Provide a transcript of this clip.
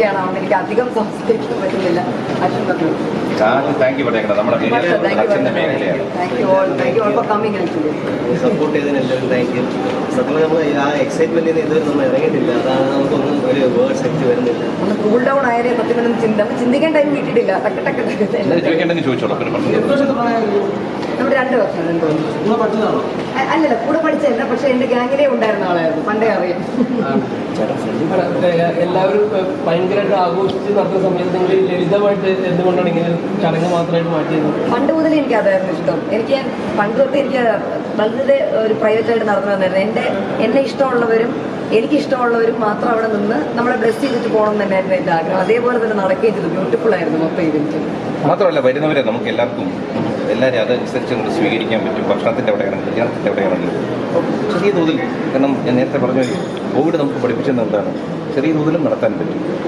എനിക്ക് അധികം സംസാരിക്കാൻ പറ്റുന്നില്ല. അച്ഛൻ പറഞ്ഞു സപ്പോർട്ട് ചെയ്തതിനെല്ലാവരും താങ്ക് യു. സത്യം നമ്മൾ ആ എക്സൈറ്റ്മെന്റിൽ നിന്ന് ഇതുവരെ നമ്മൾ ഇറങ്ങിയിട്ടില്ല. അതാണ് നമുക്കൊന്നും ഒരു വേർഡ് സെറ്റ് വരുന്നില്ല. ഒന്ന് കൂൾ ഡൗൺ ആയാലേ സത്യം ചിന്തിക്കാൻ ടൈം കിട്ടിയിട്ടില്ല. നമ്മുടെ 2 വർഷം അല്ലല്ല കൂടെ പഠിച്ചതല്ല, പക്ഷെ എന്റെ ഗാങ്ങിലേ ഉണ്ടായിരുന്ന ആളായിരുന്നു, പണ്ടേ അറിയാം. എല്ലാവരും ഭയങ്കരമായിട്ട് ആഘോഷിച്ച് നടത്തുന്ന സമയത്ത് നിങ്ങൾ ലളിതമായിട്ട് എന്തുകൊണ്ടാണ് ഇങ്ങനെ ചടങ്ങ് മാത്രമായിട്ട് മാറ്റിയത്? പണ്ട് മുതൽ എനിക്ക് അതായിരുന്നു ഇഷ്ടം. എനിക്ക് പണ്ട് തൊട്ട് എനിക്ക് വളരെ ഒരു പ്രൈവറ്റായിട്ട് നടന്നു വന്നായിരുന്നു. എന്നെ ഇഷ്ടമുള്ളവരും എനിക്കിഷ്ടമുള്ളവരും മാത്രം അവിടെ നിന്ന് നമ്മളെ ബ്ലെസ് ചെയ്തിട്ട് പോകണം എന്ന് തന്നെയായിരുന്നു എൻ്റെ ആഗ്രഹം. അതേപോലെ തന്നെ നടക്കുകയും ചെയ്തു. ബ്യൂട്ടിഫുൾ ആയിരുന്നു മൊത്തം ഇവന്റ്. മാത്രമല്ല വരുന്നവരെ നമുക്ക് എല്ലാവർക്കും എല്ലാവരും അതനുസരിച്ച് നമുക്ക് സ്വീകരിക്കാൻ പറ്റും. ഭക്ഷണത്തിൻ്റെ എവിടെയാണെങ്കിലും കല്യാണത്തിൻ്റെ എവിടെയാണെങ്കിലും ചെറിയ തോതിൽ, കാരണം ഞാൻ നേരത്തെ പറഞ്ഞു കോവിഡ് നമുക്ക് പഠിപ്പിച്ചത് എന്താണ്, ചെറിയ തോതിലും നടത്താൻ പറ്റും.